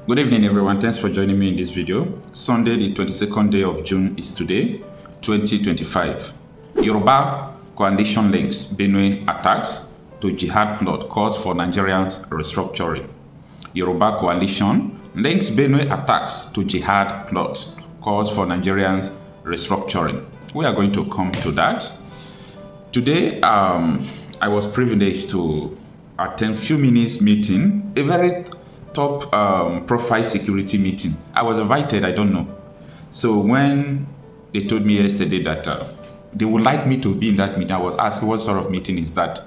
Good evening, everyone. Thanks for joining me in this video. Sunday, the 22nd day of June is today, 2025. Yoruba coalition links Benue attacks to Jihad plot calls for Nigerians restructuring. Yoruba coalition links Benue attacks to Jihad plot calls for Nigerians restructuring. We are going to come to that. Today, I was privileged to attend few minutes meeting, a very top profile security meeting. I was invited, I don't know. So when they told me yesterday that they would like me to be in that meeting, I was asked what sort of meeting is that.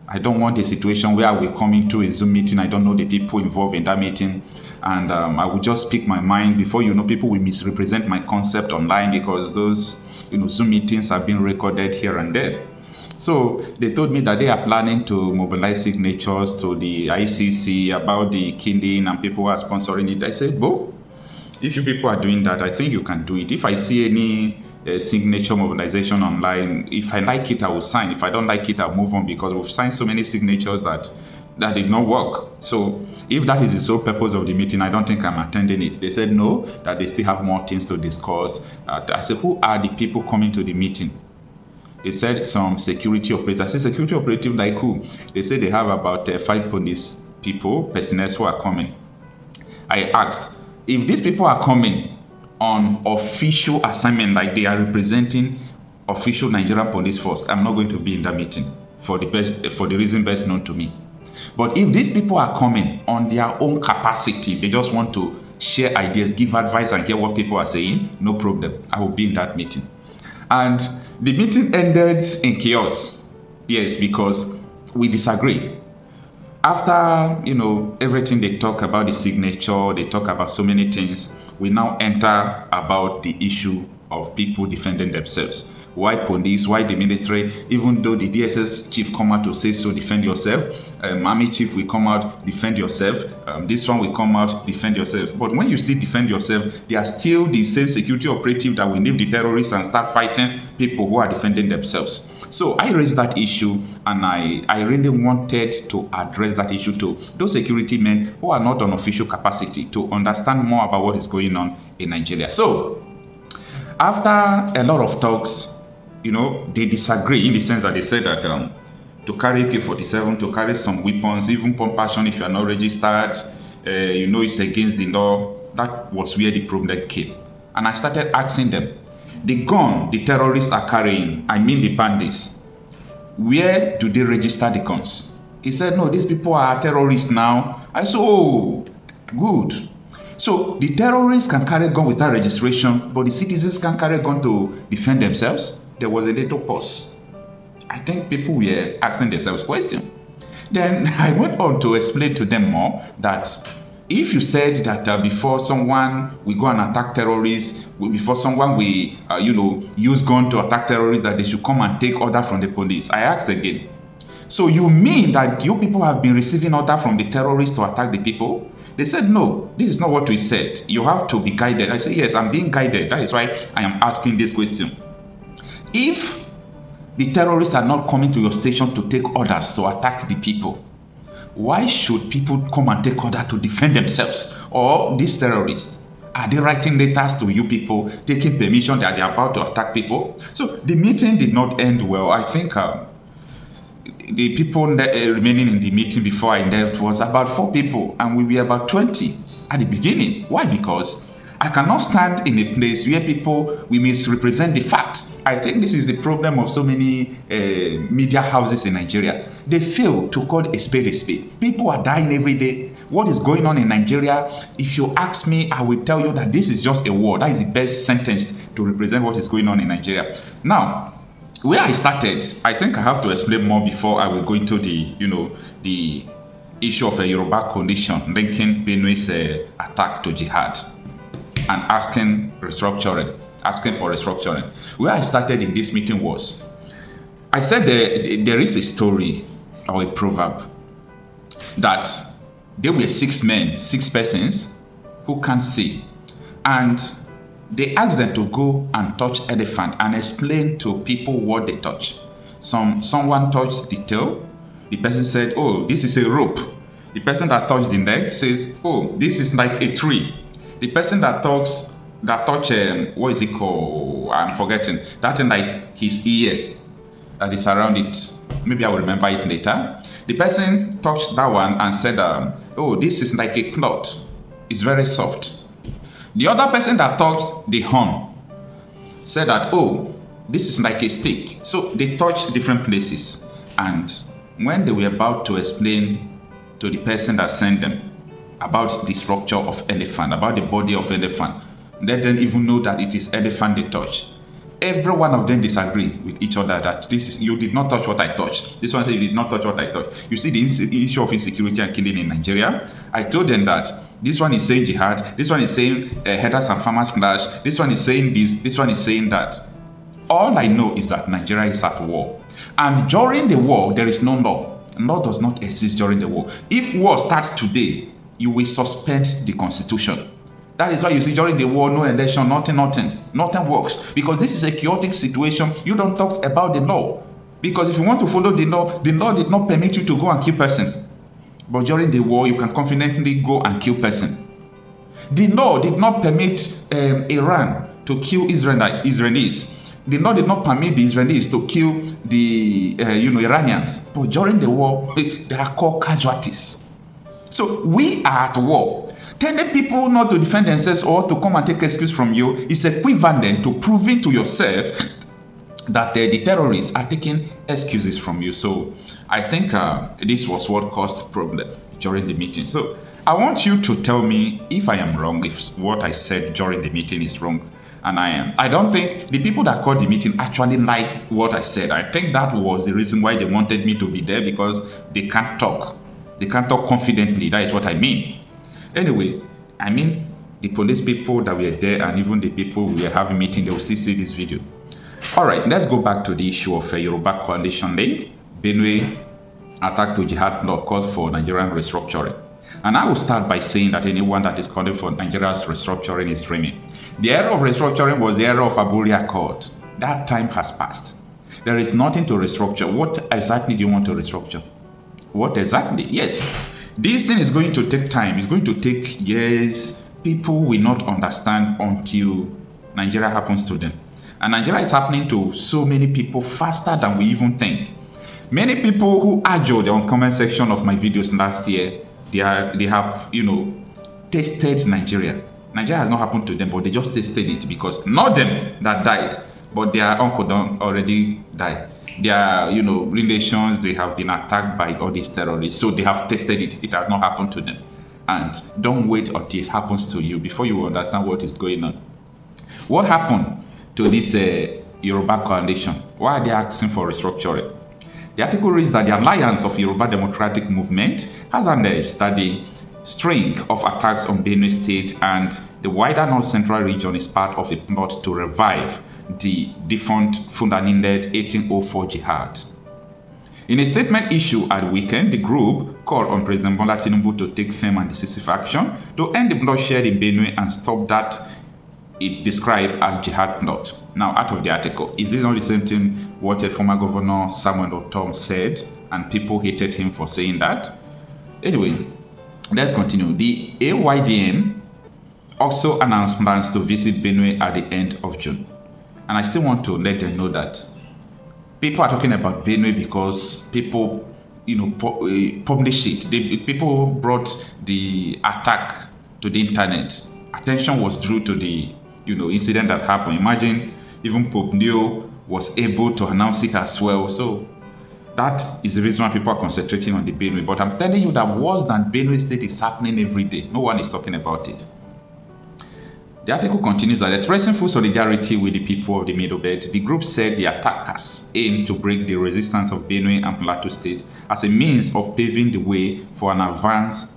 I don't want a situation where we're coming to a Zoom meeting, I don't know the people involved in that meeting, and I will just speak my mind. Before you know, people will misrepresent my concept online because those Zoom meetings have been recorded here and there. So they told me that they are planning to mobilize signatures to the ICC about the killing and people are sponsoring it. I said, Bo, if you people are doing that, I think you can do it. If I see any signature mobilization online, if I like it, I will sign. If I don't like it, I'll move on, because we've signed so many signatures that did not work. So if that is the sole purpose of the meeting, I don't think I'm attending it. They said no, that they still have more things to discuss. I said, who are the people coming to the meeting? They said some security operatives. I said, security operative like who? They said they have about 5 police personnel who are coming. I asked, if these people are coming on official assignment, like they are representing official Nigerian police force, I'm not going to be in that meeting for the reason best known to me. But if these people are coming on their own capacity, they just want to share ideas, give advice, and hear what people are saying, no problem. I will be in that meeting. And the meeting ended in chaos. Yes, because we disagreed. After, everything they talk about the signature, they talk about so many things, we now enter about the issue of people defending themselves. Why police? Why the military? Even though the DSS chief come out to say so, defend yourself. Army chief will come out, defend yourself. This one will come out, defend yourself. But when you still defend yourself, they are still the same security operative that will leave the terrorists and start fighting people who are defending themselves. So I raised that issue, and I really wanted to address that issue to those security men who are not on official capacity to understand more about what is going on in Nigeria. So after a lot of talks, they disagree in the sense that they said that to carry AK-47, to carry some weapons, even pump action if you are not registered, it's against the law. That was where the problem came. And I started asking them, the gun the terrorists are carrying, I mean the bandits, where do they register the guns? He said, no, these people are terrorists now. I said, oh, good. So the terrorists can carry a gun without registration, but the citizens can carry a gun to defend themselves. There was a little pause. I think people were asking themselves questions. Then I went on to explain to them more that if you said that before someone we go and attack terrorists, before someone we use gun to attack terrorists, that they should come and take order from the police. I asked again, so you mean that you people have been receiving order from the terrorists to attack the people? They said, no, this is not what we said. You have to be guided. I said, yes, I'm being guided. That is why I am asking this question. If the terrorists are not coming to your station to take orders to attack the people, why should people come and take order to defend themselves? Or these terrorists, are they writing letters to you people, taking permission that they are about to attack people? So the meeting did not end well. I think the people remaining in the meeting before I left was about 4 people, and we were about 20 at the beginning. Why? Because I cannot stand in a place where people will misrepresent the fact. I think this is the problem of so many media houses in Nigeria. They fail to call a spade a spade. People are dying every day. What is going on in Nigeria? If you ask me, I will tell you that this is just a word. That is the best sentence to represent what is going on in Nigeria. Now, where I started, I think I have to explain more before I will go into the issue of a Yoruba coalition linking Benue's attack to Jihad and asking for restructuring. Where I started in this meeting was, I said there is a story or a proverb that there were 6 persons who can't see, and they asked them to go and touch elephant and explain to people what they touch. Someone touched the tail. The person said, oh, this is a rope. The person that touched the neck says, oh, this is like a tree. The person that touch, what is it called? I'm forgetting. That thing like his ear that is around it. Maybe I will remember it later. The person touched that one and said, oh, this is like a cloth. It's very soft. The other person that touched the horn said that, oh, this is like a stick. So they touched different places. And when they were about to explain to the person that sent them about the structure of elephant, about the body of elephant, they didn't even know that it is elephant they touch. Every one of them disagree with each other that this is, you did not touch what I touched. This one said you did not touch what I touched. You see the issue of insecurity and killing in Nigeria. I told them that this one is saying jihad, this one is saying headers and farmers clash, this one is saying this one is saying that. All I know is that Nigeria is at war. And during the war, there is no law. Law does not exist during the war. If war starts today, you will suspend the constitution. That is why you see during the war, no election, nothing works. Because this is a chaotic situation. You don't talk about the law. Because if you want to follow the law did not permit you to go and kill person. But during the war, you can confidently go and kill person. The law did not permit Iran to kill Israelis. The law did not permit the Israelis to kill the Iranians. But during the war, they are called casualties. So we are at war. Telling people not to defend themselves or to come and take excuse from you is equivalent to proving to yourself that the terrorists are taking excuses from you. So I think this was what caused the problem during the meeting. So I want you to tell me if I am wrong, if what I said during the meeting is wrong. And I am. I don't think the people that called the meeting actually liked what I said. I think that was the reason why they wanted me to be there, because they can't talk. They can't talk confidently. That is what I mean. Anyway, I mean, the police people that were there and even the people we were having meeting, they will still see this video. All right, let's go back to the issue of Yoruba coalition link. Benue attack to Jihad law calls for Nigerian restructuring. And I will start by saying that anyone that is calling for Nigeria's restructuring is dreaming. The era of restructuring was the era of Aburi Accord. That time has passed. There is nothing to restructure. What exactly do you want to restructure? What exactly? Yes. This thing is going to take time. It's going to take years. People will not understand until Nigeria happens to them. And Nigeria is happening to so many people faster than we even think. Many people who argued on comment section of my videos last year, they have, tasted Nigeria. Nigeria has not happened to them, but they just tasted it because not them that died, but their uncle don't already died. Their, relations, they have been attacked by all these terrorists. So they have tasted it. It has not happened to them. And don't wait until it happens to you before you understand what is going on. What happened to this Yoruba coalition? Why are they asking for restructuring? The article reads that the Alliance of Yoruba Democratic Movement has alleged that the string of attacks on Benue State and the wider North Central region is part of a plot to revive the defunct Fulani-led 1804 Jihad. In a statement issued at the weekend, the group called on President Bola Tinubu to take firm and decisive action to end the bloodshed in Benue and stop that it described as jihad plot. Now, out of the article, is this not the same thing what a former governor Samuel Otom said, and people hated him for saying that? Anyway, let's continue. The AYDM also announced plans to visit Benue at the end of June. And I still want to let them know that people are talking about Benue because people, publish it. People brought the attack to the internet. Attention was drew to the incident that happened. Imagine even Pope Leo was able to announce it as well. So that is the reason why people are concentrating on the Benue. But I'm telling you that worse than Benue State is happening every day. No one is talking about it. The article continues that expressing full solidarity with the people of the Middle Belt, the group said the attackers aim to break the resistance of Benue and Plateau State as a means of paving the way for an advance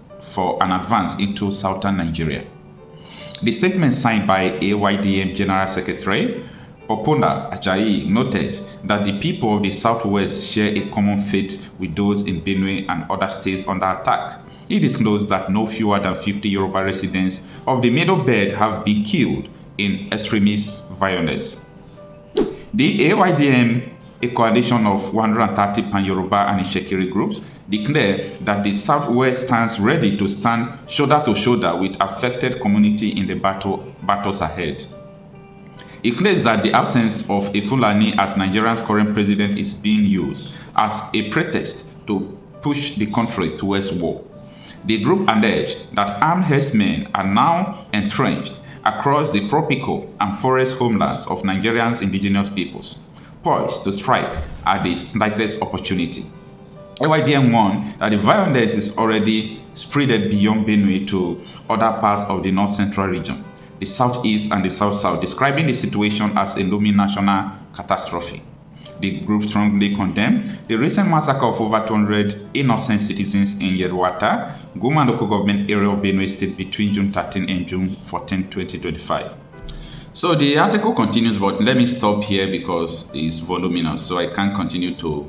into southern Nigeria. The statement signed by AYDM General Secretary Popona Ajayi noted that the people of the Southwest share a common fate with those in Benue and other states under attack. He disclosed that no fewer than 50 Yoruba residents of the Middle Belt have been killed in extremist violence. The AYDM a coalition of 130 pan-Yoruba and Ishekiri groups, declared that the Southwest stands ready to stand shoulder to shoulder with affected community in the battles ahead. It claims that the absence of a Fulani as Nigeria's current president is being used as a pretext to push the country towards war. The group alleged that armed herdsmen are now entrenched across the tropical and forest homelands of Nigeria's indigenous peoples, poised to strike at the slightest opportunity. AYDM warned that the violence is already spread beyond Benue to other parts of the north-central region, the southeast and the south-south, describing the situation as a looming national catastrophe. The group strongly condemned the recent massacre of over 200 innocent citizens in Yeruwata, Guma local government area of Benue State between June 13 and June 14, 2025. So the article continues, but let me stop here because it's voluminous, so I can't continue to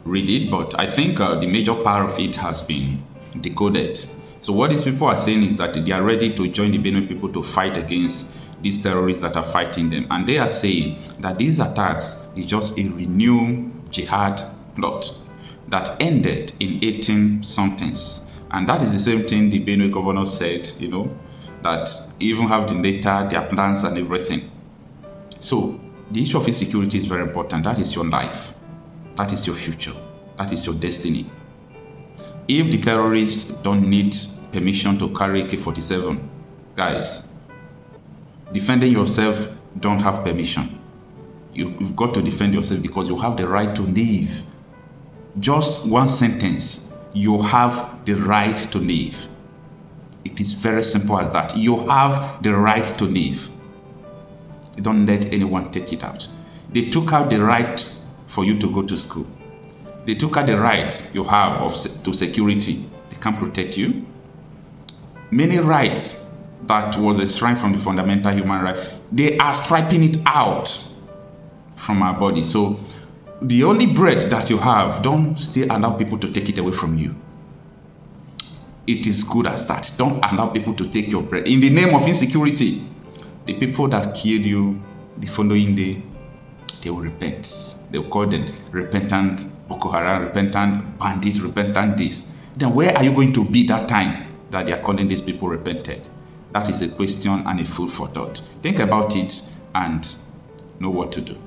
read it, but I think the major part of it has been decoded. So what these people are saying is that they are ready to join the Benue people to fight against these terrorists that are fighting them. And they are saying that these attacks is just a renewed jihad plot that ended in 18-somethings. And that is the same thing the Benue governor said, that even have the later, their plans and everything. So the issue of insecurity is very important. That is your life. That is your future. That is your destiny. If the terrorists don't need permission to carry AK-47, guys, defending yourself don't have permission. You've got to defend yourself because you have the right to live. Just one sentence, you have the right to live. It is very simple as that. You have the right to live. Don't let anyone take it out. They took out the right for you to go to school. They took out the right you have to security. They can't protect you. Many rights that was enshrined from the fundamental human right, they are stripping it out from our body. So the only breath that you have, don't still allow people to take it away from you. It is good as that. Don't allow people to take your breath. In the name of insecurity, the people that killed you the following day, they will repent. They will call them repentant Boko Haram, repentant bandits, repentant this. Then where are you going to be that time that they are calling these people repented? That is a question and a food for thought. Think about it and know what to do.